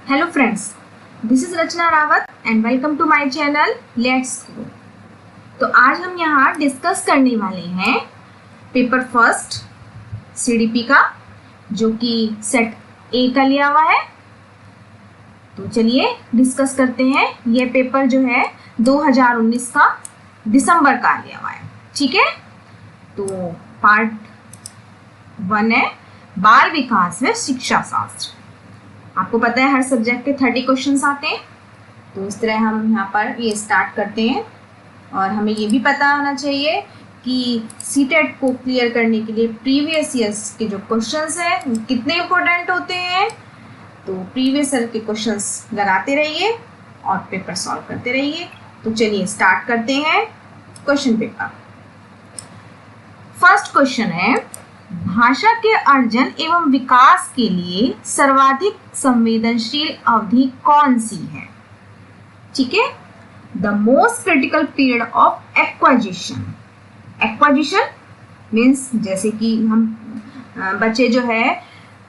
Hello friends, this is Rachna Rawat and welcome to my channel let's go. तो आज हम यहाँ डिस्कस करने वाले हैं पेपर फर्स्ट सीडीपी का, जो कि सेट ए का लिया हुआ है। तो चलिए डिस्कस करते हैं। ये पेपर जो है 2019 का दिसंबर का लिया हुआ है, ठीक है। तो पार्ट 1 है बाल विकास में शिक्षा शास्त्र। आपको पता है हर सब्जेक्ट के 30 क्वेश्चंस आते हैं। तो इस तरह हम यहाँ पर ये स्टार्ट करते हैं। और हमें ये भी पता होना चाहिए कि सीटेट को क्लियर करने के लिए प्रीवियस ईयर्स के जो क्वेश्चंस हैं कितने इंपॉर्टेंट होते हैं। तो प्रीवियस ईयर के क्वेश्चंस लगाते रहिए और पेपर सॉल्व करते रहिए। तो चलिए स्टार्ट करते हैं क्वेश्चन पेपर। फर्स्ट क्वेश्चन है, भाषा के अर्जन एवं विकास के लिए सर्वाधिक संवेदनशील अवधि कौन सी है? ठीक है, the most critical period of acquisition. Acquisition means जैसे कि हम बच्चे जो है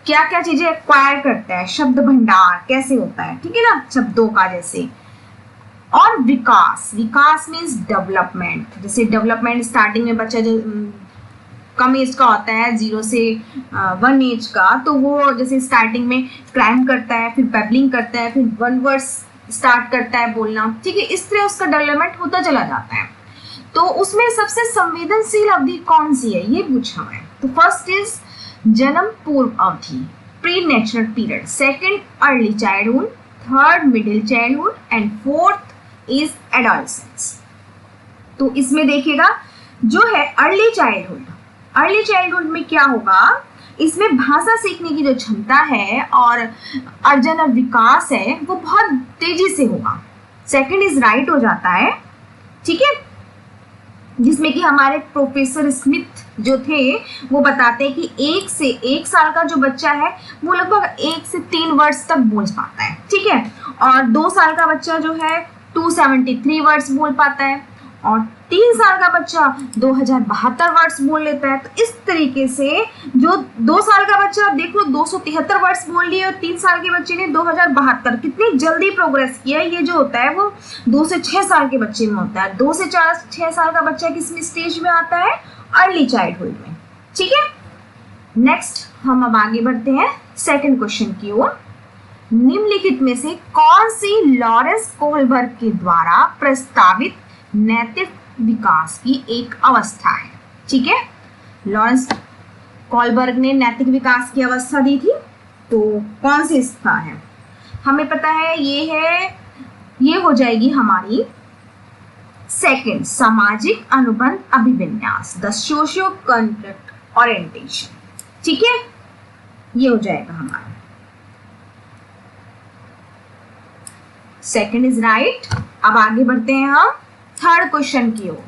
क्या क्या चीजें एक्वायर करता है, शब्द भंडार कैसे होता है, ठीक है ना, शब्दों का जैसे। और विकास, विकास मीन्स डेवलपमेंट। जैसे डेवलपमेंट स्टार्टिंग में बच्चा जो कम एज का होता है 0 से 1 एज का, तो वो जैसे स्टार्टिंग में क्राइम करता है, फिर बैबलिंग करता है, फिर 1 वर्ड्स स्टार्ट करता है बोलना, ठीक है। इस तरह उसका डेवलपमेंट होता चला जाता है। तो उसमें सबसे संवेदनशील अवधि कौन सी है, ये पूछा है। तो फर्स्ट इज जन्म पूर्व अवधि, pre natural period. Second early childhood, third middle childhood and fourth is adolescence. तो इसमें देखिएगा जो है अर्ली चाइल्डहुड, अर्ली चाइल्डहुड में क्या होगा, इसमें भाषा सीखने की जो क्षमता है और अर्जन और विकास है वो बहुत तेजी से होगा। सेकंड इज राइट हो जाता है, ठीक है, जिसमें कि हमारे प्रोफेसर स्मिथ जो थे वो बताते हैं कि 1 से 1 साल का जो बच्चा है वो लगभग 1 से 3 वर्ड्स तक बोल पाता है, ठीक है। और 2 साल का बच्चा जो है 273 वर्ड्स बोल पाता है और 3 साल का बच्चा 2072 वर्ड्स बोल लेता है। तो इस तरीके से जो 2 साल का बच्चा देखो 273 वर्ड्स बोल लिए और 3 साल के बच्चे ने 2072, कितनी जल्दी प्रोग्रेस किया है। ये जो होता है वो 2 से 6 साल के बच्चे में होता है। 2 से 6 साल का बच्चा किस स्टेज में आता है, अर्ली चाइल्डहुड में, ठीक है। नेक्स्ट हम अब आगे बढ़ते हैं सेकेंड क्वेश्चन की ओर। निम्नलिखित में से कौन सी लॉरेंस कोहलबर्ग के द्वारा प्रस्तावित नैतिक विकास की एक अवस्था है? ठीक है, लॉरेंस कोहलबर्ग ने नैतिक विकास की अवस्था दी थी। तो कौन सी अवस्था है, हमें पता है ये हो जाएगी हमारी सेकंड, सामाजिक अनुबंध अभिविन्यास, द सोशियो कॉन्ट्रैक्ट ओरिएंटेशन, ठीक है, ये हो जाएगा हमारा सेकंड इज राइट। अब आगे बढ़ते हैं हम थर्ड क्वेश्चन की ओर,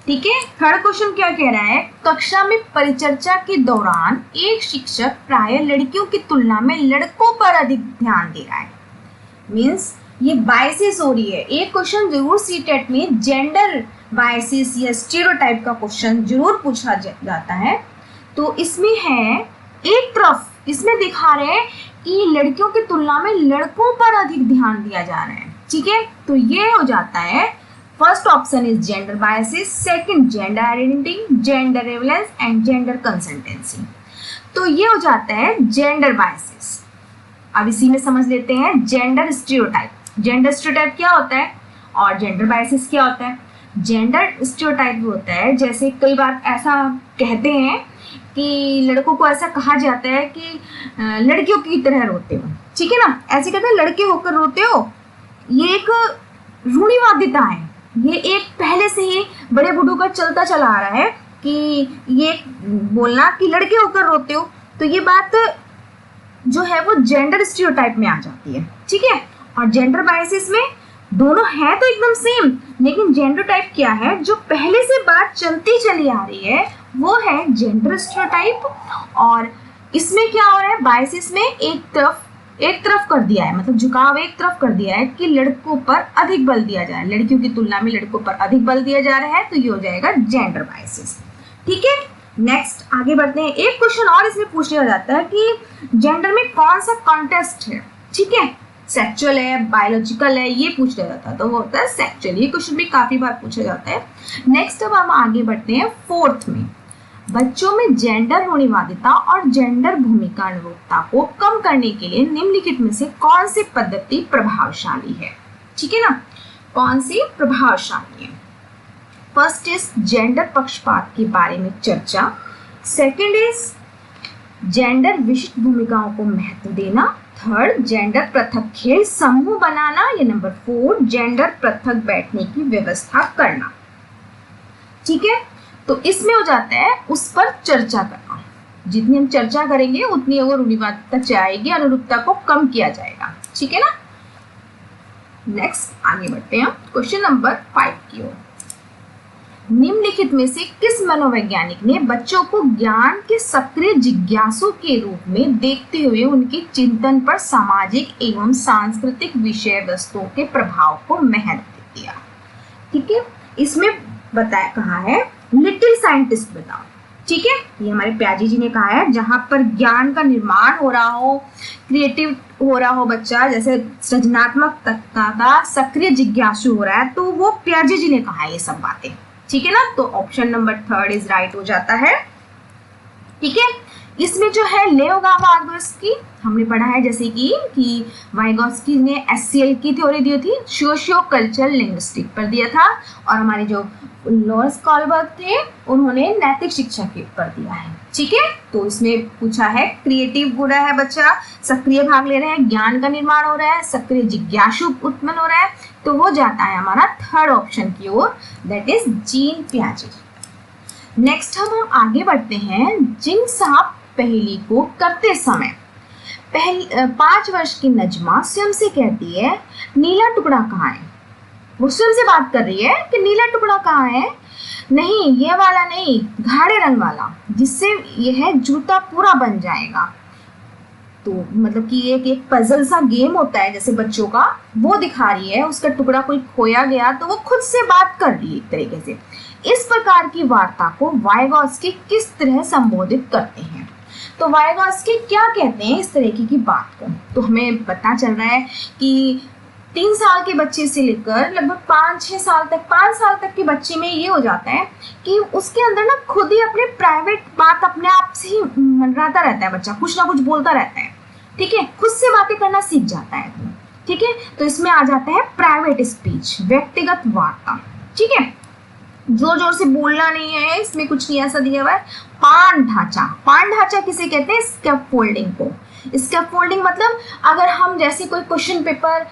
ठीक है। थर्ड क्वेश्चन क्या कह रहा है, कक्षा में परिचर्चा के दौरान एक शिक्षक प्राय लड़कियों की तुलना में लड़कों पर अधिक ध्यान दे रहा है। मीन्स ये बायसिस हो रही है। एक क्वेश्चन जरूर सीटेट में जेंडर बायसिस या स्टीरियोटाइप का क्वेश्चन जरूर पूछा जाता है। तो इसमें है एक तरफ इसमें दिखा रहे हैं कि लड़कियों की तुलना में लड़कों पर अधिक ध्यान दिया जा रहा है, ठीक है। तो ये हो जाता है first option is gender biases, second gender identity, gender relevance and gender consultancy. तो ये हो जाता है जेंडर बायसिस। अब इसी में समझ लेते हैं जेंडर स्टीरियोटाइप। जेंडर स्टीरियोटाइप क्या होता है और जेंडर बायसिस क्या होता है। जेंडर स्टीरियोटाइप होता है जैसे कई बार ऐसा कहते हैं कि लड़कों को ऐसा कहा जाता है कि लड़कियों की तरह रोते हो, ठीक है ना, ऐसे कहते हैं लड़के होकर रोते हो। ये एक रूढ़िवादिता है, ये एक पहले से ही बड़े बूढ़ों का चलता चला आ रहा है कि ये बोलना कि लड़के होकर रोते हो। तो ये बात जो है वो जेंडर स्टीरियोटाइप में आ जाती है, ठीक है। और जेंडर बायसिस में दोनों है तो एकदम सेम, लेकिन जेंडर टाइप क्या है जो पहले से बात चलती चली आ रही है वो है जेंडर स्टीरियोटाइप। और इसमें क्या हो रहा है, बायसिस में एक तरफ कर दिया है, मतलब झुकाव एक तरफ कर दिया है कि लड़कों पर अधिक बल दिया जा रहा है, लड़कियों की तुलना में लड़कों पर अधिक बल दिया जा रहा है। तो ये हो जाएगा जेंडर बायसिस, ठीक है। नेक्स्ट आगे बढ़ते हैं। एक क्वेश्चन और इसमें पूछ लिया जाता है कि जेंडर में कौन सा कॉन्टेस्ट है, ठीक है। सेक्सुअल है, बायोलॉजिकल है, ये पूछ लिया जाता है, तो वो होता है सेक्सुअल। ये क्वेश्चन भी काफी बार पूछा जाता है। नेक्स्ट अब हम आगे बढ़ते हैं फोर्थ में। बच्चों में जेंडर रूढ़िवादिता और जेंडर भूमिका अनुरूपता को कम करने के लिए निम्नलिखित में से कौन सी पद्धति प्रभावशाली है? ठीक है ना, कौन सी प्रभावशाली है? फर्स्ट इज जेंडर पक्षपात के बारे में चर्चा, सेकंड इज जेंडर विशिष्ट भूमिकाओं को महत्व देना, थर्ड जेंडर पृथक खेल समूह बनाना, या नंबर 4 जेंडर पृथक बैठने की व्यवस्था करना। ठीक है, तो इसमें हो जाता है उस पर चर्चा करना। जितनी हम चर्चा करेंगे उतनी वो रूढ़िवादिता जाएगी, अनुरूपता को कम किया जाएगा। ठीक है ना। नेक्स्ट आगे बढ़ते हैं क्वेश्चन नंबर 5 की ओर। निम्नलिखित में से किस मनोवैज्ञानिक ने बच्चों को ज्ञान के सक्रिय जिज्ञासु के रूप में देखते हुए उनके चिंतन पर सामाजिक एवं सांस्कृतिक विषय वस्तुओं के प्रभाव को महत्व दिया? ठीक है, इसमें बताया कहा है लिटिल साइंटिस्ट बताओ। ठीक है, ये हमारे प्याजी जी ने कहा है जहां पर ज्ञान का निर्माण हो रहा हो, क्रिएटिव हो रहा हो बच्चा, जैसे सृजनात्मकता का सक्रिय जिज्ञासु हो रहा है, तो वो प्याजी जी ने कहा है ये सब बातें। ठीक है ना, तो ऑप्शन नंबर 3 इज राइट हो जाता है। ठीक है, इसमें जो है लेओ वाइगोत्स्की हमने पढ़ा है, जैसे कि वाइगोत्स्की ने एससीएल की थ्योरी दी थी, सोशियो कल्चरल लिंग्विस्टिक पर दिया था, और हमारे जो लॉरेंस कोलबर्ग थे उन्होंने नैतिक शिक्षा के ऊपर दिया है। ठीक है, तो इसमें पूछा है क्रिएटिव हो रहा है बच्चा, सक्रिय भाग ले रहे हैं, ज्ञान का निर्माण हो रहा है, सक्रिय जिज्ञासु उत्पन्न हो रहा है, तो वो जाता है हमारा थर्ड ऑप्शन की ओर, दैट इज जीन पियाजे। नेक्स्ट हम आगे बढ़ते हैं। जिन साहब पहेली को करते समय 5 वर्ष की नजमा स्वयं से कहती है नीला टुकड़ा कहाँ है। वो स्वयं से बात कर रही है कि नीला टुकड़ा कहाँ है, नहीं ये वाला नहीं, गाढ़े रंग वाला, जिससे यह जूता पूरा बन जाएगा। तो मतलब कि एक पजल सा गेम होता है जैसे बच्चों का, वो दिखा रही है, उसका टुकड़ा कोई खोया गया तो वो खुद से बात कर रही है एक तरीके से। इस प्रकार की वार्ता को वाइगोत्स्की किस तरह संबोधित करते हैं? तो वाइगोत्स्की क्या कहते हैं इस तरीके की बात को? तो हमें पता चल रहा है कि 3 साल के बच्चे से लेकर लगभग 5-6 साल तक, 5 साल तक के बच्चे में ये हो जाता है कि उसके अंदर ना खुद ही अपने प्राइवेट बात अपने आप से ही मनराता रहता है बच्चा, कुछ ना कुछ बोलता रहता है। ठीक है, खुद से बातें करना सीख जाता है। ठीक है, तो इसमें आ जाता है प्राइवेट स्पीच, व्यक्तिगत वार्ता। ठीक है, जोर जोर से बोलना नहीं है, इसमें कुछ नहीं ऐसा दिया हुआ है। पान ढांचा, पान ढांचा किसे कहते हैं? स्कैफोल्डिंग को। स्कैफोल्डिंग मतलब अगर हम जैसे कोई क्वेश्चन पेपर,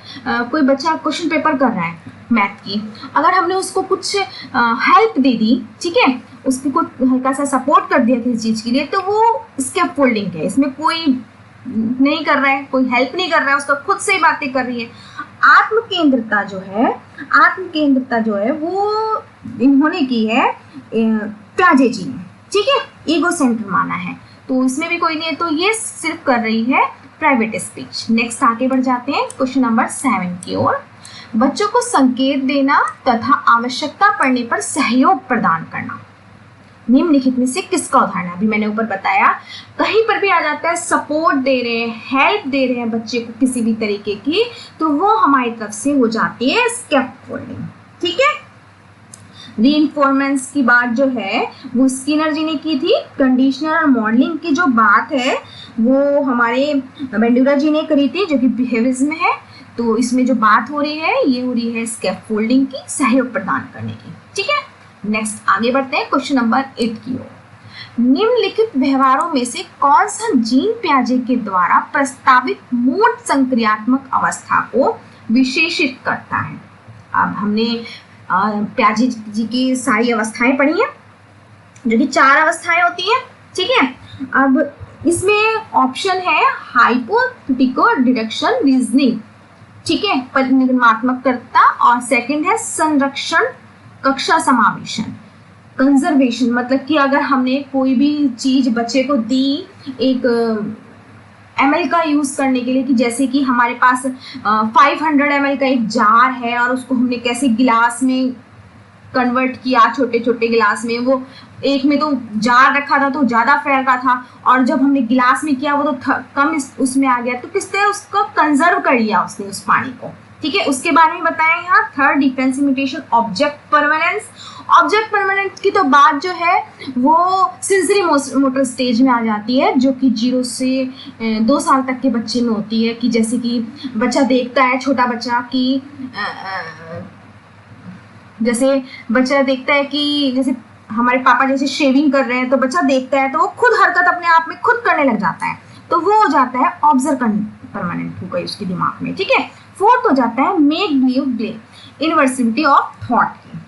कोई बच्चा क्वेश्चन पेपर कर रहा है मैथ की, अगर हमने उसको कुछ हेल्प दे दी, ठीक है, उसको कुछ हल्का सा सपोर्ट कर दिया किसी चीज के लिए, तो वो स्कैफोल्डिंग है। इसमें कोई नहीं कर रहा है, कोई हेल्प नहीं कर रहा है, उसका खुद से ही बातें कर रही है। आत्मकेंद्रता जो है वो इन्होंने की है पियाजे जी ने। ठीक है, ईगो सेंटर माना है, तो इसमें भी कोई नहीं है, तो ये सिर्फ कर रही है प्राइवेट स्पीच। नेक्स्ट आगे बढ़ जाते हैं क्वेश्चन नंबर 7 की ओर। बच्चों को संकेत देना तथा आवश्यकता पड़ने पर सहयोग प्रदान करना। निम्नलिखित में से किसका उदाहरण? अभी मैंने ऊपर बताया, कहीं पर भी आ जाता है सपोर्ट दे रहे हैं, हेल्प दे रहे हैं बच्चे को किसी भी तरीके की, तो वो हमारी तरफ से हो जाती है स्कैफोल्डिंग। ठीक है, रीइंफोर्समेंट की बात जो है वो स्किनर जी ने की थी। कंडीशनर और मॉडलिंग की जो बात है वो हमारे बेंडुरा जी ने करी थी, जो कि बिहेवियरिज्म है। तो इसमें जो बात हो रही है ये हो रही है स्कैफोल्डिंग की, सहयोग प्रदान करने की। ठीक है, नेक्स्ट आगे बढ़ते हैं क्वेश्चन नंबर 8 की ओर। निम्नलिखित व्यवहारों में से कौन सा जीन पियाजे के द्वारा प्रस्तावित मूड संक्रियात्मक अवस्था को विशेषित करता है? अब हमने पियाजे जी की सारी अवस्थाएं पढ़ी हैं, जो कि 4 अवस्थाएं होती हैं। ठीक है, अब इसमें ऑप्शन है हाइपोथेटिको डिडक्शन रीजनिंग, ठीक है, परिणामात्मकता, और सेकंड है संरक्षण कक्षा समावेशन, कंजर्वेशन, मतलब कि अगर हमने कोई भी चीज बच्चे को दी एक ml का यूज करने के लिए, कि जैसे कि हमारे पास 500 ml का एक जार है और उसको हमने कैसे गिलास में कन्वर्ट किया, छोटे छोटे गिलास में, वो एक में तो जार रखा था तो ज्यादा फैल रहा था, और जब हमने गिलास में किया वो तो कम उसमें आ गया, तो किस तरह उसको कंजर्व कर लिया उसने उस पानी को। ठीक है, उसके बारे में बताया यहाँ। Third defence imitation object permanence. Object permanence की तो बात जो है वो सेंसरी मोटर स्टेज में आ जाती है, जो कि 0 से 2 साल तक के बच्चे में होती है। कि जैसे कि बच्चा देखता है, छोटा बच्चा कि जैसे बच्चा देखता है कि जैसे हमारे पापा जैसे शेविंग कर रहे हैं, तो बच्चा देखता है तो वो खुद हरकत अपने आप में खुद करने लग जाता है, तो वो हो जाता है ऑब्जर्व परमानेंट हो गई उसके दिमाग में। ठीक है, फोर्थ हो जाता है मेक बिलीव ग्ले, इनवर्सिटी ऑफ थॉट की।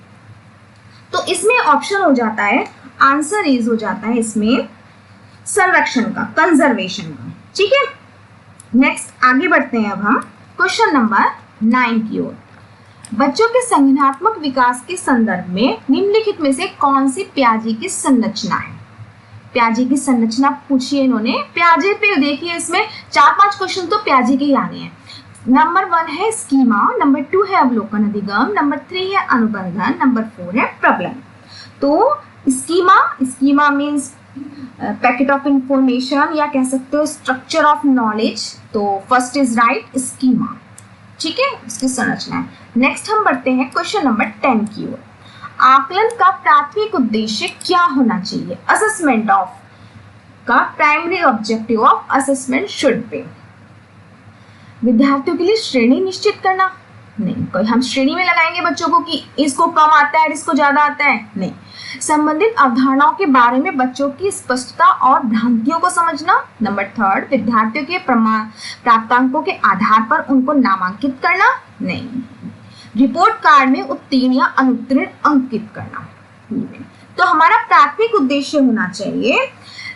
तो इसमें ऑप्शन हो जाता है, आंसर इज हो जाता है इसमें संरक्षण का, कंजर्वेशन का। ठीक है, नेक्स्ट आगे बढ़ते हैं अब हम क्वेश्चन नंबर 9 की ओर। बच्चों के संज्ञानात्मक विकास के संदर्भ में निम्नलिखित में से कौन सी पियाजे की संरचना है? पियाजे की संरचना पूछी है इन्होंने। पियाजे पे देखिए, इसमें 4-5 क्वेश्चन तो पियाजे के ही आ गए हैं। नंबर 1 है स्कीमा, नंबर 2 है अवलोकन अधिगम, नंबर 3 है अनुबंधन, नंबर 4 है प्रबलन। तो schema means packet of information, या कह सकते हो स्ट्रक्चर ऑफ नॉलेज। तो फर्स्ट इज राइट, स्कीमा। ठीक है, इसकी संरचना है। नेक्स्ट हम बढ़ते हैं क्वेश्चन नंबर 10 की ओर। आकलन का प्राथमिक उद्देश्य क्या होना चाहिए? असेसमेंट ऑफ का primary objective of assessment should be. विद्यार्थियों के लिए श्रेणी निश्चित करना नहीं, कोई हम श्रेणी में लगाएंगे बच्चों को कि इसको कम आता है इसको ज्यादा आता है, नहीं। संबंधित अवधारणाओं के बारे में बच्चों की स्पष्टता और भ्रांतियों को समझना। नंबर 3 विद्यार्थियों के प्राप्तांकों के आधार पर उनको नामांकित करना, नहीं। रिपोर्ट कार्ड में उत्तीर्ण या अनुत्तीर्ण अंकित करना। तो हमारा प्राथमिक उद्देश्य होना चाहिए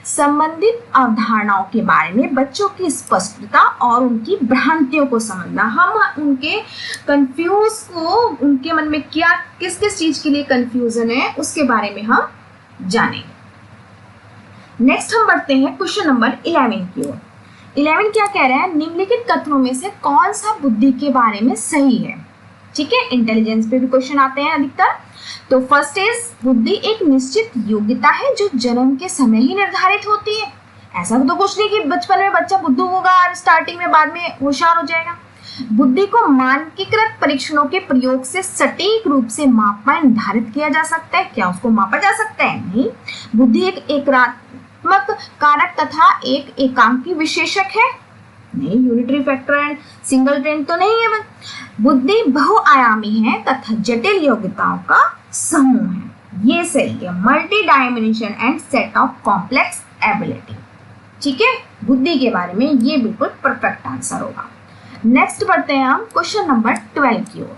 संबंधित अवधारणाओं के बारे में बच्चों की स्पष्टता और उनकी भ्रांतियों को समझना। हम उनके कंफ्यूज को, उनके मन में क्या किस किस चीज के लिए कंफ्यूजन है उसके बारे में हम जानेंगे। नेक्स्ट हम बढ़ते हैं क्वेश्चन नंबर 11 की ओर। 11 क्या कह रहा है? निम्नलिखित कथनों में से कौन सा बुद्धि के बारे में सही है? ठीक है, इंटेलिजेंस पे भी क्वेश्चन आते हैं अधिकतर। तो फर्स्ट इज बुद्धि एक निश्चित योग्यता है जो जन्म के समय ही निर्धारित होती है। ऐसा तो कुछ नहीं कि बचपन में बच्चा बुद्धू होगा और स्टार्टिंग में बाद में होशियार हो जाएगा। बुद्धि को मानकीकृत परीक्षणों के प्रयोग से सटीक रूप से मापा निर्धारित किया जा सकता है। क्या उसको मापा जा सकता है? नहीं। बुद्धि एक एकात्मक कारक तथा एक एकांकी विशेषक है, नहीं। Unitary factor and single trend तो नहीं है। बुद्धि बहुआयामी है तथा जटिल योग्यताओं का समूह है, ये सही है। Multi dimension and set of complex ability. ठीक है, बुद्धि के बारे में ये बिल्कुल परफेक्ट आंसर होगा। नेक्स्ट बढ़ते हैं हम क्वेश्चन नंबर 12 की ओर।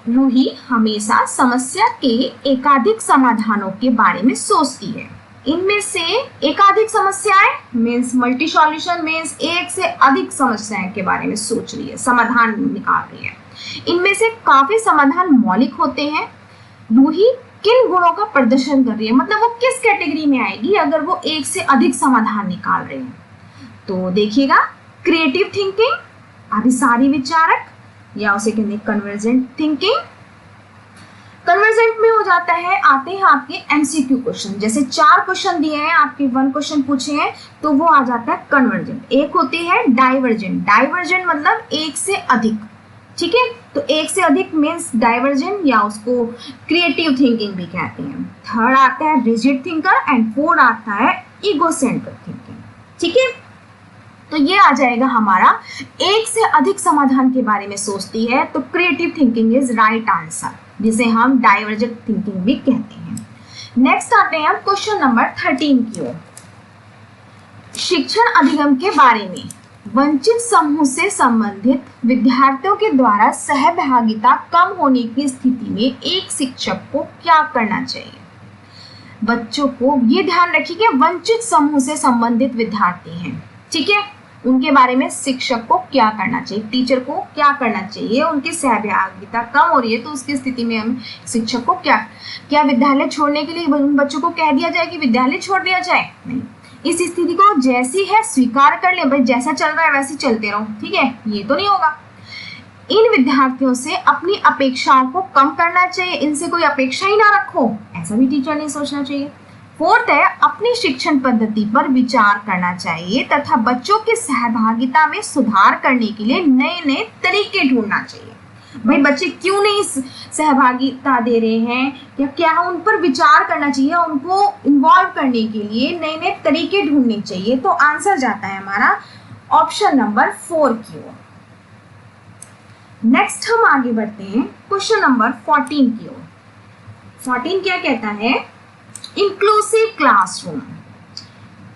रूही हमेशा समस्या के एकाधिक समाधानों के बारे में सोचती है। इनमें से एकाधिक समस्याएं मीन्स मल्टी सॉल्यूशन मीन्स एक से अधिक समस्याएं के बारे में सोच रही है, समाधान निकाल रही है। इनमें से काफी समाधान मौलिक होते हैं। रूही किन गुणों का प्रदर्शन कर रही है, मतलब वो किस कैटेगरी में आएगी अगर वो एक से अधिक समाधान निकाल रही है? तो देखिएगा, क्रिएटिव थिंकिंग, अभिसारी विचारक, या उसे कहते हैं कन्वर्जेंट थिंकिंग। कन्वर्जेंट में हो जाता है, आते हैं आपके एमसीक्यू क्वेश्चन, जैसे 4 क्वेश्चन दिए हैं, आपके 1 क्वेश्चन पूछे हैं, तो वो आ जाता है कन्वर्जेंट। एक होती है डाइवर्जेंट, डाइवर्जेंट मतलब एक से अधिक। ठीक है, तो एक से अधिक मीन्स डाइवर्जेंट, या उसको क्रिएटिव थिंकिंग भी कहते हैं। थर्ड आता है रिजिड थिंकर एंड फोर्थ आता है इगोसेंट्रिक थिंकिंग। ठीक है, तो ये आ जाएगा हमारा एक से अधिक समाधान के बारे में सोचती है, तो creative thinking is right answer, जिसे हम डाइवर्जेंट थिंकिंग भी कहते हैं। नेक्स्ट आते हैं हम क्वेश्चन नंबर 13 की ओर। शिक्षण अधिगम के बारे में वंचित समूह से संबंधित विद्यार्थियों के द्वारा सहभागिता कम होने की स्थिति में एक शिक्षक को क्या करना चाहिए? बच्चों को ये ध्यान रखिए कि वंचित समूह से संबंधित विद्यार्थी हैं, ठीक है, उनके बारे में शिक्षक को क्या करना चाहिए, टीचर को क्या करना चाहिए। उनकी सहभागिता कम हो रही है तो उसकी स्थिति में हम शिक्षक को क्या विद्यालय छोड़ने के लिए उन बच्चों को कह दिया जाए कि विद्यालय छोड़ दिया जाए? नहीं, इस स्थिति को जैसी है स्वीकार कर ले, भाई जैसा चल रहा है वैसे चलते रहो, ठीक है, ये तो नहीं होगा। इन विद्यार्थियों से अपनी अपेक्षाओं को कम करना चाहिए, इनसे कोई अपेक्षा ही ना रखो, ऐसा भी टीचर ने सोचना चाहिए। फोर्थ है, अपनी शिक्षण पद्धति पर विचार करना चाहिए तथा बच्चों की सहभागिता में सुधार करने के लिए नए नए तरीके ढूंढना चाहिए। भाई बच्चे क्यों नहीं सहभागिता दे रहे हैं, या क्या उन पर विचार करना चाहिए, उनको इन्वॉल्व करने के लिए नए नए तरीके ढूंढने चाहिए। तो आंसर जाता है हमारा ऑप्शन नंबर 4 की ओर। नेक्स्ट हम आगे बढ़ते हैं क्वेश्चन नंबर 14 की ओर। 14 क्या कहता है, इंक्लूसिव क्लासरूम।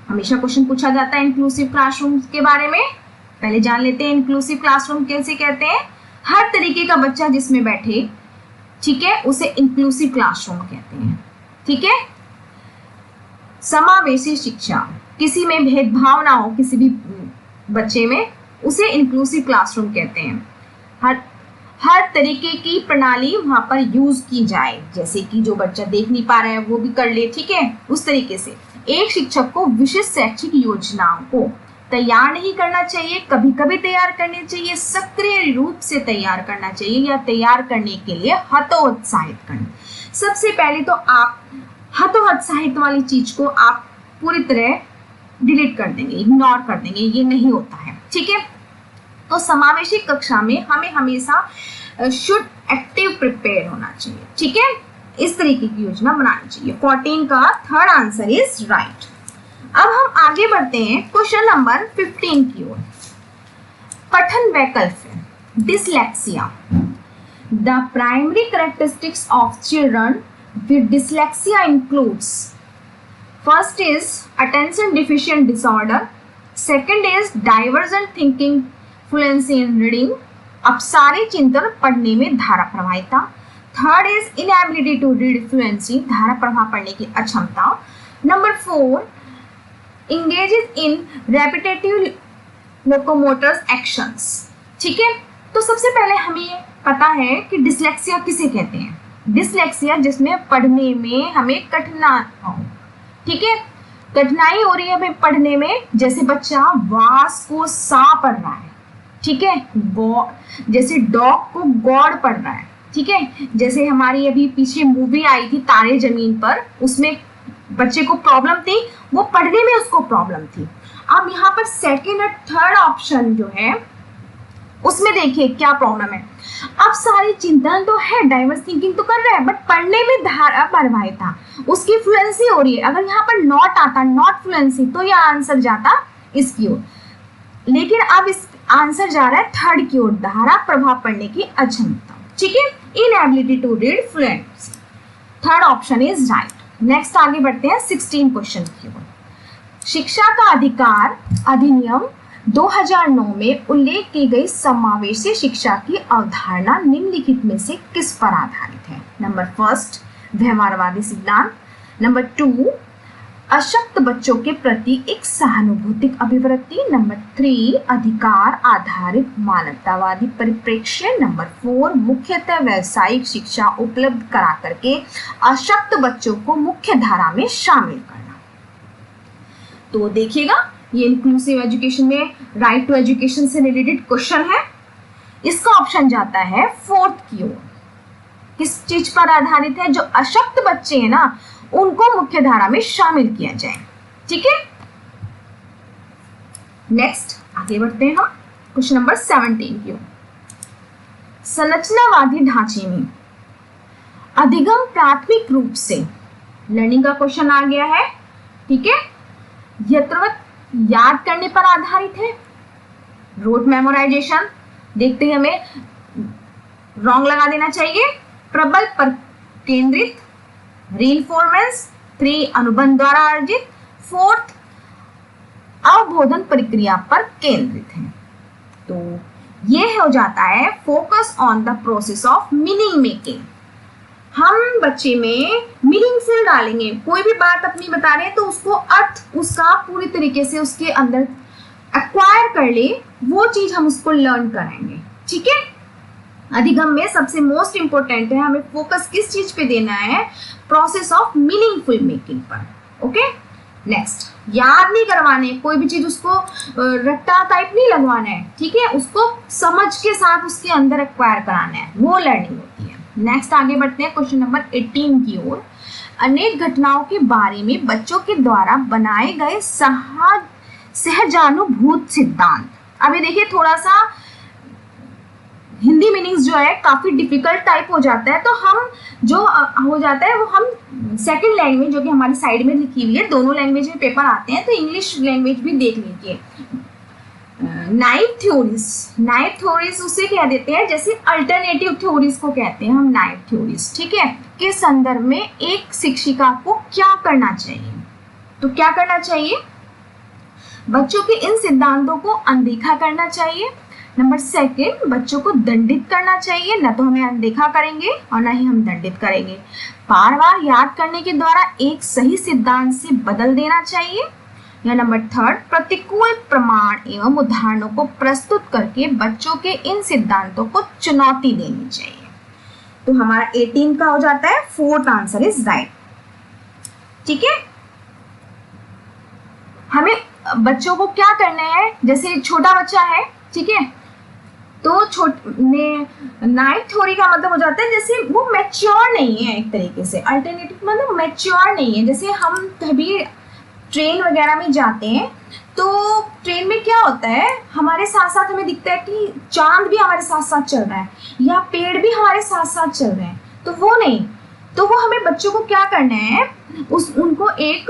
हमेशा क्वेश्चन पूछा जाता है इंक्लूसिव क्लासरूम के बारे में। पहले जान लेते हैं इंक्लूसिव क्लासरूम कैसे कहते हैं। हर तरीके का बच्चा जिसमें बैठे, ठीक है, उसे इंक्लूसिव क्लासरूम कहते हैं। ठीक है, समावेशी शिक्षा, किसी में भेदभाव ना हो किसी भी बच्चे में, उसे इंक्लूसिव क्लासरूम कहते हैं। हर तरीके की प्रणाली वहां पर यूज की जाए, जैसे कि जो बच्चा देख नहीं पा रहा है वो भी कर ले, ठीक है, उस तरीके से। एक शिक्षक को विशिष्ट शैक्षिक योजनाओं को तैयार नहीं करना चाहिए, कभी कभी तैयार करनी चाहिए, सक्रिय रूप से तैयार करना चाहिए, या तैयार करने के लिए हतोत्साहित करना। सबसे पहले तो आप हतोत्साहित वाली चीज को आप पूरी तरह डिलीट कर देंगे, इग्नोर कर देंगे, ये नहीं होता है। ठीक है, तो समावेशी कक्षा में हमें हमेशा शुड एक्टिव प्रिपेयर होना चाहिए। ठीक है, इस तरीके की योजना बनानी चाहिए। 14 का थर्ड आंसर इज राइट। अब हम आगे बढ़ते हैं क्वेश्चन नंबर 15 की ओर। पठन वैकल्प्य, dyslexia. The primary characteristics of children with dyslexia includes, first is attention deficient disorder, second is divergent thinking, fluency in reading, अपसारी चिंतन, पढ़ने में धारा प्रवाहिता, third is inability to read fluency, धारा प्रवाह पढ़ने की अक्षमता, number 4 engages in repetitive locomotor actions। ठीक है, तो सबसे पहले हमें पता है कि डिसलेक्सिया किसे कहते हैं। डिसलेक्सिया जिसमें पढ़ने में हमें कठिनाई हो, ठीक है, कठिनाई हो रही है हमें पढ़ने में, जैसे बच्चा वास को सा पढ़ रहा है, ठीक है, जैसे डॉग को गॉड पढ़ रहा है, ठीक है, जैसे हमारी अभी पीछे मूवी आई थी तारे जमीन पर, उसमें बच्चे को प्रॉब्लम थी, वो पढ़ने में उसको प्रॉब्लम थी। अब यहाँ पर सेकेंड और थर्ड ऑप्शन जो है उसमें देखिए क्या प्रॉब्लम है। अब सारी चिंतन तो है, डाइवर्स थिंकिंग तो कर रहा है, बट पढ़ने में धारा प्रवाहिता, उसकी फ्लुएंसी हो रही है। अगर यहाँ पर नॉट आता, नॉट फ्लुएंसी, तो यह आंसर जाता इसकी ओर, लेकिन अब इस आंसर जा रहा है थर्ड की ओर, धारा प्रभाव पढ़ने की अक्षमता। ठीक है, inability to read fluency, third option is right. Next आगे बढ़ते हैं 16 क्वेश्चन की ओर। शिक्षा का अधिकार अधिनियम 2009 में उल्लेख की गई समावेशी शिक्षा की अवधारणा निम्नलिखित में से किस पर आधारित है। नंबर 1 व्यवहारवादी सिद्धांत, नंबर 2 अशक्त बच्चों के प्रति एक सहानुभूतिक अभिवृत्ति, नंबर 3 अधिकार आधारित मानवतावादी परिप्रेक्ष्य, नंबर 4 मुख्यतः व्यावसायिक शिक्षा उपलब्ध करा करके अशक्त बच्चों को मुख्य धारा में शामिल करना। तो देखिएगा ये इंक्लूसिव एजुकेशन में राइट टू एजुकेशन से रिलेटेड क्वेश्चन है, इसका ऑप्शन जाता है 4th की ओर। किस चीज पर आधारित है? जो अशक्त बच्चे हैं ना उनको मुख्य धारा में शामिल किया जाए। ठीक है, नेक्स्ट आगे बढ़ते हैं हम क्वेश्चन नंबर 17 की ओर। संरचनावादी ढांचे में अधिगम प्राथमिक रूप से लर्निंग का क्वेश्चन आ गया है। ठीक है, यथावत याद करने पर आधारित है, रोट मेमोराइजेशन, देखते ही हमें रॉन्ग लगा देना चाहिए, प्रबल पर केंद्रित, रीइंफोर्समेंट, 3 अनुबंध द्वारा अर्जित, 4th अवबोधन प्रक्रिया पर केंद्रित है। तो ये हो जाता है focus on the process of meaning making. हम बच्चे में मीनिंगफुल डालेंगे, कोई भी बात अपनी बता रहे हैं तो उसको अर्थ उसका पूरी तरीके से उसके अंदर एक्वायर कर ले, वो चीज हम उसको लर्न कराएंगे। ठीक है, अधिगम में सबसे मोस्ट इंपोर्टेंट है हमें फोकस किस चीज पे देना है, प्रोसेस ऑफ मीनिंगफुल मेकिंग पर। ओके, नेक्स्ट याद नहीं करवाने, कोई भी चीज उसको रट्टा टाइप नहीं लगवाना है, ठीक है, उसको समझ के साथ उसके अंदर एक्वायर कराना है, वो लर्निंग होती है। नेक्स्ट आगे बढ़ते हैं क्वेश्चन नंबर 18 की ओर। अनेक घटनाओं के बारे में बच्चों के द्वारा बनाए गए सहजानुभूत सिद्धांत। अभी देखिए थोड़ा सा हिंदी मीनिंग्स जो है काफी डिफिकल्ट टाइप हो जाता है, तो हम जो हो जाता है वो हम सेकंड लैंग्वेज जो कि हमारी साइड में लिखी हुई है, दोनों लैंग्वेज में पेपर आते हैं, तो इंग्लिश लैंग्वेज भी देख लीजिए। नाइव थ्योरीज उसे कह देते हैं, जैसे अल्टरनेटिव थ्योरीज को कहते हैं हम नाइव थ्योरीज, ठीक है, के संदर्भ में एक शिक्षिका को क्या करना चाहिए। तो क्या करना चाहिए, बच्चों के इन सिद्धांतों को अनदेखा करना चाहिए। नंबर सेकंड, बच्चों को दंडित करना चाहिए, न तो हमें अनदेखा करेंगे और न ही हम दंडित करेंगे। बार बार याद करने के द्वारा एक सही सिद्धांत से बदल देना चाहिए। या नंबर थर्ड, प्रतिकूल प्रमाण एवं उदाहरणों को प्रस्तुत करके बच्चों के इन सिद्धांतों को चुनौती देनी चाहिए। तो हमारा 18 का हो जाता है, फोर्थ आंसर इज राइट, ठीक है। हमें बच्चों को क्या करना है, जैसे छोटा बच्चा है, ठीक है, तो नाइव थ्योरी का मतलब हो जाता है जैसे वो मैच्योर नहीं है, एक तरीके से अल्टरनेटिव मतलब मैच्योर नहीं है। जैसे हम कभी ट्रेन वगैरह में जाते हैं तो ट्रेन में क्या होता है, हमारे साथ साथ हमें दिखता है कि चांद भी हमारे साथ साथ चल रहा है या पेड़ भी हमारे साथ साथ चल रहे हैं, तो वो नहीं, तो वो हमें बच्चों को क्या करना है, उनको एक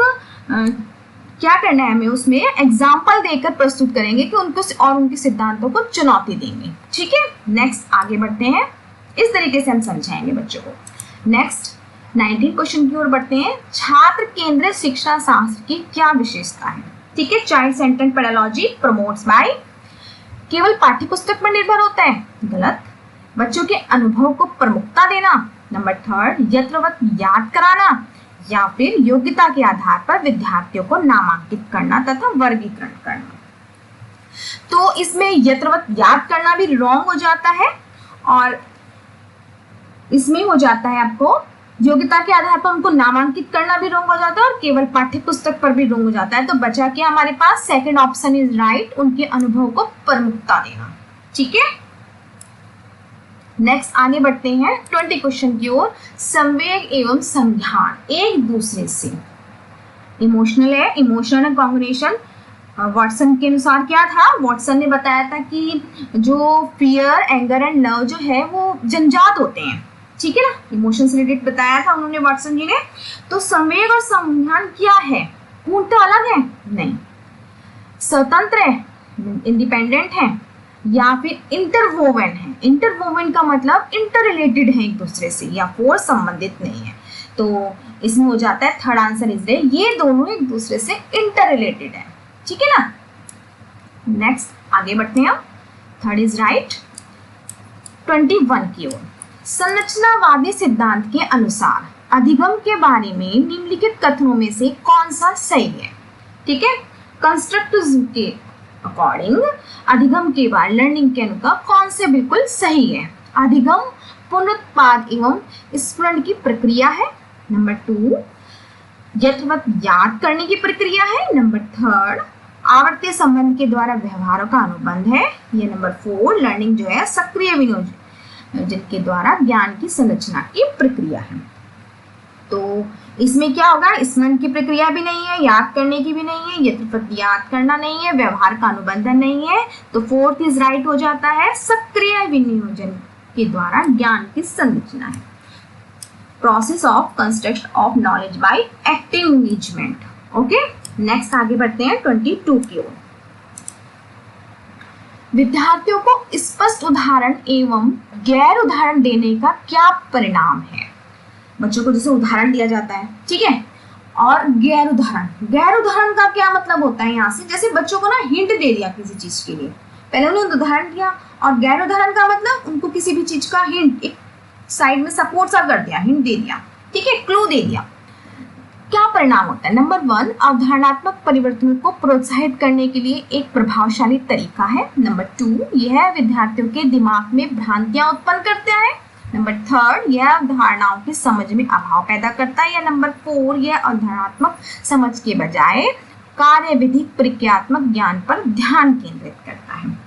क्या करना है, हमें उसमें एग्जाम्पल देकर प्रस्तुत करेंगे कि उनको और उनके सिद्धांतों को चुनौती देंगे, ठीक है। नेक्स्ट आगे बढ़ते हैं, इस तरीके से हम समझाएंगे बच्चों को। नेक्स्ट 19 क्वेश्चन की ओर बढ़ते हैं। छात्र केंद्रित शिक्षा शास्त्र की क्या विशेषता है, ठीक है। Child centred pedagogy promotes by, केवल पाठ्य पुस्तक पर निर्भर होता है, गलत। बच्चों के अनुभव को प्रमुखता देना, नंबर थर्ड, यत्रवत याद कराना, या फिर योग्यता के आधार पर विद्यार्थियों को नामांकित करना तथा वर्गीकरण करना। तो इसमें यत्रवत याद करना भी रॉन्ग हो जाता है, और इसमें हो जाता है आपको योग्यता के आधार पर उनको नामांकित करना भी रॉन्ग हो जाता है, और केवल पाठ्य पुस्तक पर भी रॉन्ग हो जाता है। तो बचा क्या हमारे पास, सेकंड ऑप्शन इज राइट, उनके अनुभव को प्रमुखता देना, ठीक है। नेक्स्ट आगे बढ़ते हैं 20 क्वेश्चन की ओर। संवेग एवं संज्ञान एक दूसरे से, इमोशनल है, इमोशनल एंड कॉग्निशन। वॉटसन के अनुसार क्या था, वॉटसन ने बताया था कि जो फियर, एंगर एंड लव जो है वो जन्मजात होते हैं, ठीक है ना, इमोशन से रिलेटेड बताया था उन्होंने वॉटसन जी ने। तो संवेग और संज्ञान क्या है, पूर्णतः अलग है, नहीं, स्वतंत्र है, इंडिपेंडेंट है, या फिर इंटरवोवन है। इंटरवोवन का मतलब इंटर रिलेटेड है एक दूसरे से, या फोर्स संबंधित नहीं है, तो इसमें हो जाता है थर्ड आंसर इज राइट, ये दोनों एक दूसरे से इंटर रिलेटेड है, ठीक है ना। नेक्स्ट आगे बढ़ते हैं, थर्ड इज राइट। 21 की ओर। संरचनावादी सिद्धांत के अनुसार अधिगम के बारे में निम्नलिखित कथनों में से कौन सा सही है, ठीक है। कंस्ट्रक्टिविज्म के अकॉर्डिंग अधिगम के बाद लर्निंग के अनुसार कौन से बिल्कुल सही है। अधिगम पुनरुत्पाद एवं स्मरण की प्रक्रिया है, नंबर 2 यथावत याद करने की प्रक्रिया है, नंबर 3 आवर्तीय संबंध के द्वारा व्यवहारों का अनुबंध है, ये नंबर 4 लर्निंग जो है सक्रिय विनियोजन के द्वारा ज्ञान की संरचना की प्रक्रिया है। तो इसमें क्या होगा, स्मरण की प्रक्रिया भी नहीं है, याद करने की भी नहीं है, यथावत याद करना नहीं है, व्यवहार का अनुबंधन नहीं है, तो फोर्थ इज राइट हो जाता है, सक्रिय विनियोजन के द्वारा ज्ञान की संरचना है। Process of construction of knowledge by active engagement, okay. Next आगे बढ़ते हैं 22 की ओर। विद्यार्थियों को स्पष्ट उदाहरण एवं गैर उदाहरण देने का क्या परिणाम है। बच्चों को जैसे उदाहरण दिया जाता है, ठीक है, और गैर उदाहरण का क्या मतलब होता है यहाँ से, जैसे बच्चों को ना हिंट दे दिया किसी चीज के लिए, पहले उन्होंने उदाहरण दिया, और गैर उदाहरण का मतलब उनको किसी भी चीज का हिंट, एक साइड में सपोर्ट सा कर दिया, हिंट दे दिया, ठीक है, क्लू दे दिया। क्या परिणाम होता है, नंबर 1 अवधारणात्मक परिवर्तन को प्रोत्साहित करने के लिए एक प्रभावशाली तरीका है, नंबर 2 यह विद्यार्थियों के दिमाग में भ्रांतियां उत्पन्न करता है, नंबर 3 यह अवधारणाओं की समझ में अभाव पैदा करता है, या नंबर 4 यह अवधारणात्मक समझ के बजाय कार्यविधि प्रक्रियात्मक ज्ञान पर ध्यान केंद्रित करता है।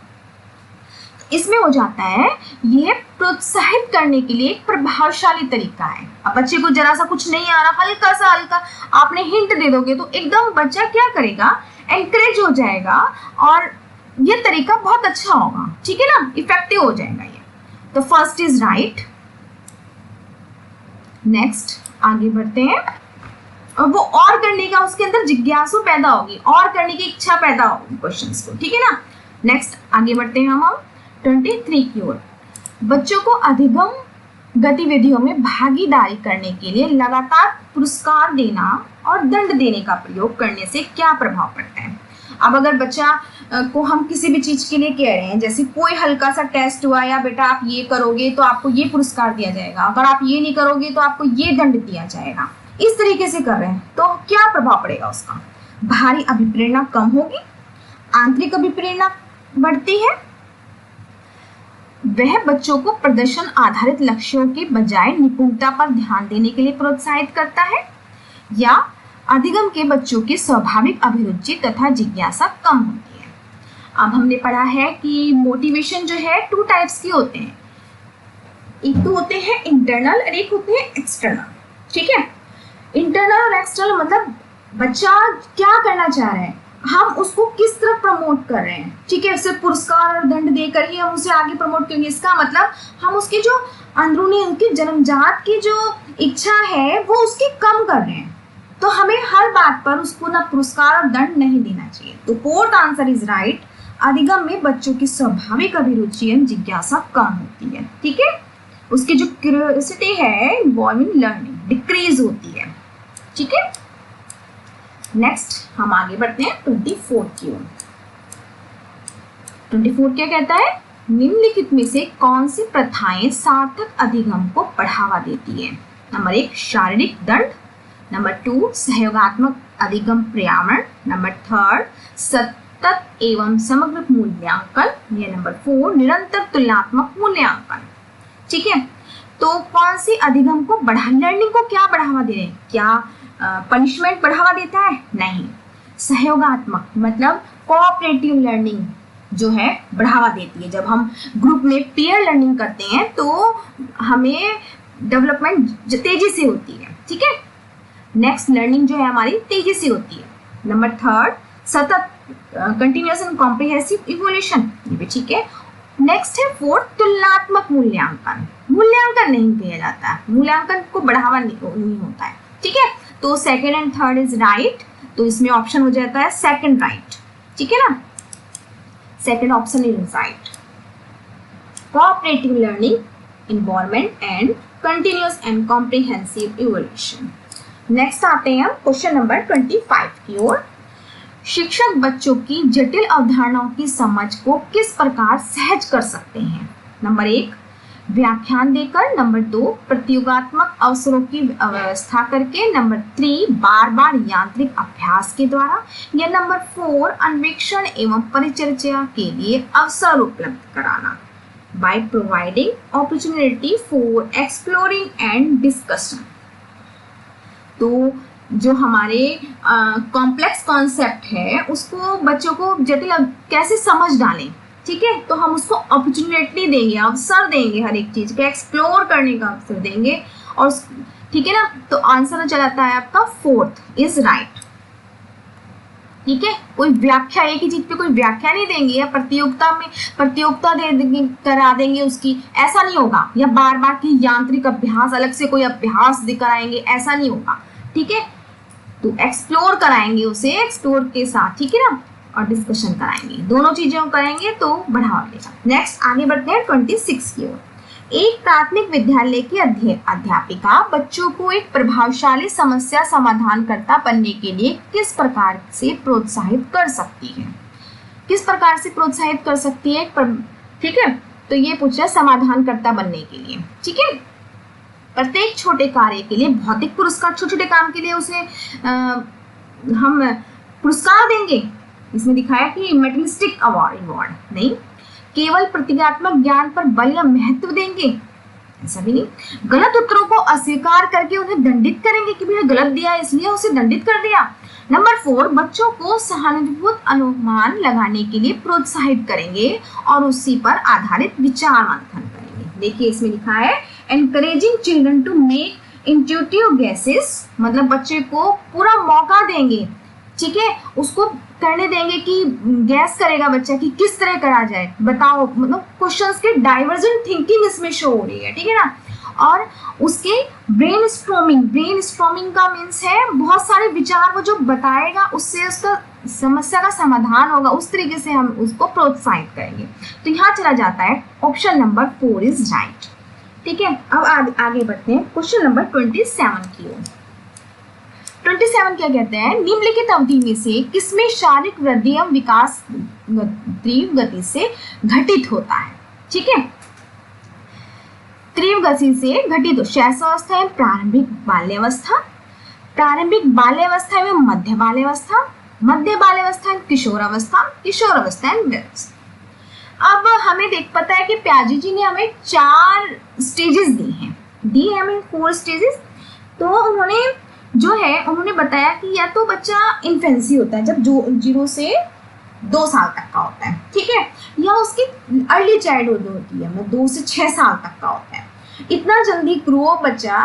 इसमें हो जाता है, यह प्रोत्साहित करने के लिए एक प्रभावशाली तरीका है। अब बच्चे को जरा सा कुछ नहीं आ रहा, हल्का सा हल्का आपने हिंट दे दोगे तो एकदम बच्चा क्या करेगा, एनकरेज हो जाएगा और ये तरीका बहुत अच्छा होगा, ठीक है ना, इफेक्टिव हो जाएगा ये। तो फर्स्ट इज राइट। नेक्स्ट आगे बढ़ते हैं, और वो और करने का उसके अंदर जिज्ञासु पैदा होगी, और करने की इच्छा पैदा होगी क्वेश्चंस को, ठीक है ना। नेक्स्ट आगे बढ़ते हैं हम 23 की ओर। बच्चों को अधिगम गतिविधियों में भागीदारी करने के लिए लगातार पुरस्कार देना और दंड देने का प्रयोग करने से क्या प्रभाव पड़ता है। अब अगर बच्चा को हम किसी भी चीज के लिए कह रहे हैं, जैसे कोई हल्का सा टेस्ट हुआ, या बेटा आप ये करोगे तो आपको ये पुरस्कार दिया जाएगा, अगर आप ये नहीं करोगे तो आपको ये दंड दिया जाएगा, इस तरीके से कर रहे हैं, तो क्या प्रभाव पड़ेगा उसका। बाहरी अभिप्रेरणा कम होगी, आंतरिक अभिप्रेरणा बढ़ती है। वह बच्चों को प्रदर्शन आधारित लक्ष्यों के बजाय निपुणता पर ध्यान देने के लिए प्रोत्साहित करता है, या अधिगम के बच्चों की स्वाभाविक अभिरुचि तथा जिज्ञासा कम होती है। अब हमने पढ़ा है कि मोटिवेशन जो है 2 टाइप्स के होते हैं, एक तो होते हैं इंटरनल और एक होते हैं एक्सटर्नल, ठीक है। इंटरनल और एक्सटर्नल मतलब बच्चा क्या करना चाह रहा है, हम उसको किस तरह प्रमोट कर रहे हैं, ठीक है। सिर्फ पुरस्कार और दंड देकर ही हम उसे आगे प्रमोट करेंगे, इसका मतलब हम उसकी जो अंदरूनी उनकी जन्मजात की जो इच्छा है वो उसकी कम कर रहे हैं। तो हमें हर बात पर उसको ना पुरस्कार और दंड नहीं देना चाहिए। तो फोर्थ आंसर इज राइट। अधिगम में बच्चों की स्वाभाविक अभिरुचि एवं जिज्ञासा कम होती है, ठीक है। उसकी जो क्यूरियोसिटी है इन्वॉल्व इन लर्निंग डिक्रीज होती है, ठीक है। नेक्स्ट हम आगे बढ़ते हैं 24 की ओर। 24 क्या कहता है, निम्नलिखित में से कौन सी प्रथाएं सार्थक अधिगम को बढ़ावा देती है। नंबर 1 शारीरिक दंड, नंबर 2 सहयोगात्मक अधिगम पर्यावरण, नंबर 3 सतत एवं समग्र मूल्यांकन, या नंबर 4 निरंतर तुलनात्मक मूल्यांकन, ठीक है। तो कौन सी अधिगम को लर्निंग को क्या बढ़ावा दे रहे हैं, क्या पनिशमेंट बढ़ावा देता है, नहीं। सहयोगात्मक मतलब कोऑपरेटिव लर्निंग जो है बढ़ावा देती है। जब हम ग्रुप में पीयर लर्निंग करते हैं तो हमें डेवलपमेंट तेजी से होती है, ठीक है। नेक्स्ट लर्निंग जो है हमारी तेजी से होती है। नंबर 3 सतत कंटिन्यूअस एंड कॉम्प्रिहेंसिव इवोल्यूशन, ये भी ठीक है। नेक्स्ट है 4 तुलनात्मक मूल्यांकन। मूल्यांकन नहीं किया जाता है, मूल्यांकन को बढ़ावा नहीं होता है, ठीक है। तो second and third is right, तो इसमें ऑप्शन हो जाता है सेकंड राइट, ठीक है ना। Second option is right. Cooperative learning involvement and continuous and comprehensive evolution. Next आते हैं हम क्वेश्चन नंबर 25 की ओर। शिक्षक बच्चों की जटिल अवधारणाओं की समझ को किस प्रकार सहज कर सकते हैं। नंबर 1 व्याख्यान देकर, नंबर 2 प्रतियोगात्मक अवसरों की व्यवस्था करके, नंबर 3 बार बार यांत्रिक अभ्यास के द्वारा, या नंबर 4 अन्वेषण एवं परिचर्चा के लिए अवसर उपलब्ध कराना। By providing opportunity for exploring and discussion. तो जो हमारे कॉम्प्लेक्स कॉन्सेप्ट है उसको बच्चों को जटिल कैसे समझ डालें, ठीक है। तो हम उसको अपॉर्चुनिटी देंगे, अवसर देंगे, हर एक चीज को एक्सप्लोर करने का अवसर देंगे, और ठीक है ना। तो आंसर चला आता है आपका 4th इज राइट, ठीक है। कोई व्याख्या, एक ही चीज पे कोई व्याख्या नहीं देंगे या प्रतियोगिता दे देंगे, करा देंगे उसकी, ऐसा नहीं होगा। या बार बार की यांत्रिक अभ्यास, अलग से कोई अभ्यास कराएंगे, ऐसा नहीं होगा, ठीक है। तो एक्सप्लोर कराएंगे उसे, एक्सप्लोर के साथ, ठीक है ना, और डिस्कशन कराएंगे, दोनों चीजें करेंगे तो बढ़ावा देगा। नेक्स्ट आगे बढ़ते हैं 26 की ओर। एक प्राथमिक विद्यालय की अध्यापिका बच्चों को एक प्रभावशाली समस्या समाधानकर्ता बनने के लिए किस प्रकार से प्रोत्साहित कर सकती है। किस प्रकार से प्रोत्साहित कर सकती है, ठीक है। तो ये पूछ रहा है समाधानकर्ता बनने के लिए, ठीक है। प्रत्येक छोटे कार्य के लिए भौतिक पुरस्कार, छोटे छोटे काम के लिए उसे हम पुरस्कार देंगे। इसमें दिखाया कि मेटलिस्टिक अवार्ड नहीं, केवल प्रतीकात्मक ज्ञान पर बल या महत्व देंगे, ऐसा भी नहीं। गलत उत्तरों को अस्वीकार करके उन्हें दंडित करेंगे कि भैया गलत दिया इसलिए उसे दंडित कर दिया। नंबर 4, बच्चों को सहानुभूति अनुमान लगाने के लिए प्रोत्साहित करेंगे और उसी पर आधारित विचार मंथन करेंगे। देखिए इसमें लिखा है encouraging children to make intuitive guesses, मतलब बच्चे को पूरा मौका देंगे, ठीक है, उसको करने देंगे कि गैस करेगा बच्चा कि किस तरह करा जाए, बताओ, मतलब क्वेश्चंस के डाइवर्जेंट थिंकिंग इसमें शो हो रही है, ठीक है ना। और उसके ब्रेनस्टॉर्मिंग का मीन्स है बहुत सारे विचार वो जो बताएगा उससे उसका समस्या का समाधान होगा, उस तरीके से हम उसको प्रोत्साहित करेंगे। तो यहाँ चला जाता है ऑप्शन नंबर 4 इज राइट, ठीक है। अब आगे बढ़ते हैं क्वेश्चन नंबर 27 की ओर। 27 क्या कहते हैं, निम्नलिखित अवधि में से किसमें शारीरिक वृद्धि एवं विकास तीव्र गति से घटित होता है, ठीक है। तीव्र गति से घटित शैशवावस्था एवं प्रारंभिक बाल्यावस्था, प्रारंभिक बाल्यावस्था एवं मध्य बाल्यावस्था, मध्य बाल्यावस्था एवं किशोरावस्था, किशोरावस्था एवं वृद्धावस्था। अब हमें पता है कि प्याजी जी ने हमें 4 स्टेजेस दी है हमें 4 स्टेजेस। तो उन्होंने बताया कि या तो बच्चा इन्फेंसी होता है जब 0 से 2 साल तक का होता है, ठीक है, या उसकी अर्ली चाइल्डहुड होती है, मतलब 2 से 6 साल तक का होता है। इतना जल्दी ग्रो बच्चा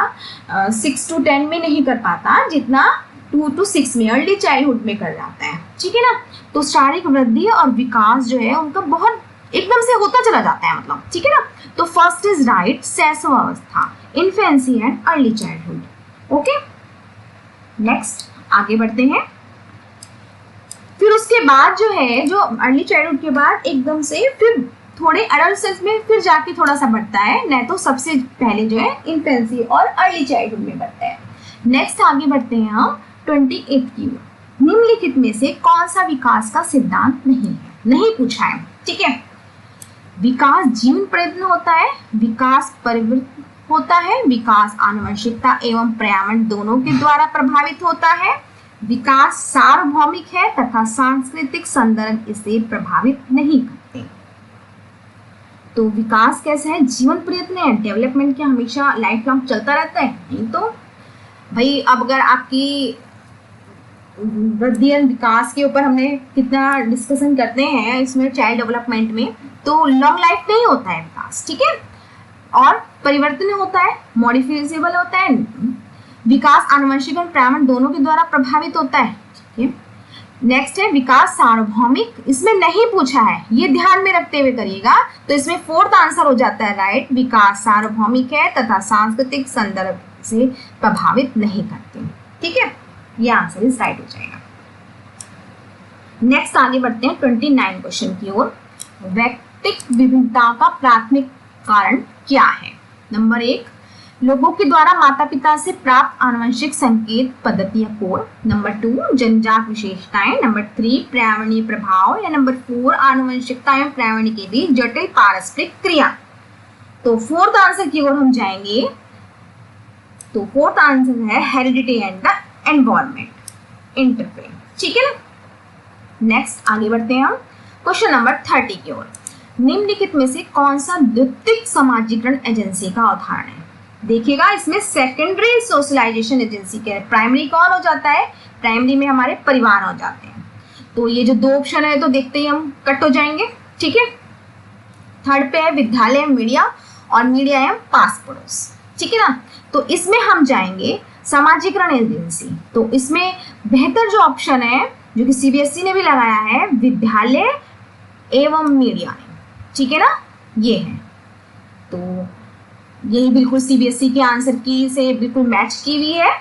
6 to 10 में नहीं कर पाता जितना 2 to 6 में अर्ली चाइल्डहुड में कर जाता है, ठीक है ना। तो शारीरिक वृद्धि और विकास जो है उनका बहुत एकदम से होता चला जाता है, मतलब, ठीक है ना। तो फर्स्ट इज राइट, शैशवावस्था, infancy and early childhood. Okay, next आगे बढ़ते हैं। फिर उसके बाद जो है, जो अर्ली चाइल्डहुड के बाद एकदम से फिर थोड़े एडोलेसेंस में फिर जाके थोड़ा सा बढ़ता है, नहीं तो सबसे पहले जो है इन्फेंसी और अर्ली चाइल्डहुड में बढ़ता है। नेक्स्ट आगे बढ़ते हैं हम 28 की ओर। निम्नलिखित में से कौन सा विकास का सिद्धांत नहीं पूछा है, ठीक है। विकास जीवन प्रयत्न होता है, विकास परिवर्तन होता है, विकास आनुवंशिकता एवं पर्यावरण दोनों के द्वारा प्रभावित होता है, विकास सार्वभौमिक है तथा सांस्कृतिक संदर्भ इसे प्रभावित नहीं करते। तो विकास कैसा है, जीवन प्रयत्न है, डेवलपमेंट क्या हमेशा लाइफ लॉन्ग चलता रहता है, नहीं तो भाई अब अगर आपकी वृद्धि एवं विकास के ऊपर हमने कितना डिस्कशन करते हैं इसमें चाइल्ड डेवलपमेंट में, तो लॉन्ग लाइफ नहीं होता है विकास, ठीक है। और परिवर्तन होता है, मॉडिफिकेबल होता है, विकास आनुवंशिक और पर्यावरण दोनों के द्वारा प्रभावित होता है, ठीक है। नेक्स्ट है विकास सार्वभौमिक, इसमें नहीं पूछा है, ये ध्यान में रखते हुए करिएगा। तो इसमें 4th आंसर हो जाता है राइट, विकास सार्वभौमिक है तथा सांस्कृतिक संदर्भ से प्रभावित नहीं करते, ठीक है, ये आंसर इज राइट हो जाएगा। नेक्स्ट आगे बढ़ते हैं 29 क्वेश्चन की ओर। वैयक्तिक विभिन्नता का प्राथमिक कारण क्या है। नंबर 1, लोगों के द्वारा माता पिता से प्राप्त आनुवंशिक संकेत पद्धति या कोड। नंबर 2, जन्मजात विशेषताएं। नंबर 3, पर्यावरणीय प्रभाव। या नंबर 4, आनुवंशिकता एवं पर्यावरण के बीच जटिल पारस्परिक क्रिया। तो 4th आंसर की ओर हम जाएंगे। तो 4th आंसर है heredity and the environment interfere, ठीक है ना। नेक्स्ट आगे बढ़ते हैं हम क्वेश्चन नंबर 30 की ओर। निम्नलिखित में से कौन सा द्वितीयक समाजीकरण एजेंसी का उदाहरण है। देखिएगा इसमें सेकेंडरी सोशलाइजेशन एजेंसी के, प्राइमरी कौन हो जाता है, प्राइमरी में हमारे परिवार हो जाते हैं। तो ये जो 2 ऑप्शन है तो देखते ही हम कट हो जाएंगे, ठीक है। 3rd पे है विद्यालय एवं मीडिया और मीडिया एवं पास पड़ोस, ठीक है ना। तो इसमें हम जाएंगे समाजीकरण एजेंसी। तो इसमें बेहतर जो ऑप्शन है जो कि सीबीएसई ने भी लगाया है, विद्यालय एवं मीडिया, ठीक है ना, ये है। तो यही बिल्कुल सीबीएसई के आंसर की से बिल्कुल मैच की हुई है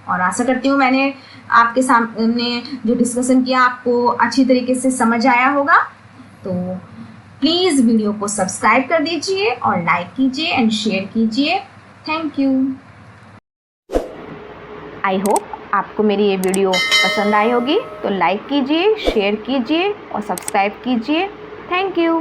और आशा करती हूँ मैंने आपके सामने जो डिस्कशन किया आपको अच्छी तरीके से समझ आया होगा। तो प्लीज़ वीडियो को सब्सक्राइब कर दीजिए और लाइक कीजिए एंड शेयर कीजिए। Thank you. आई होप आपको मेरी ये वीडियो पसंद आई होगी, तो लाइक कीजिए, शेयर कीजिए और सब्सक्राइब कीजिए। Thank you.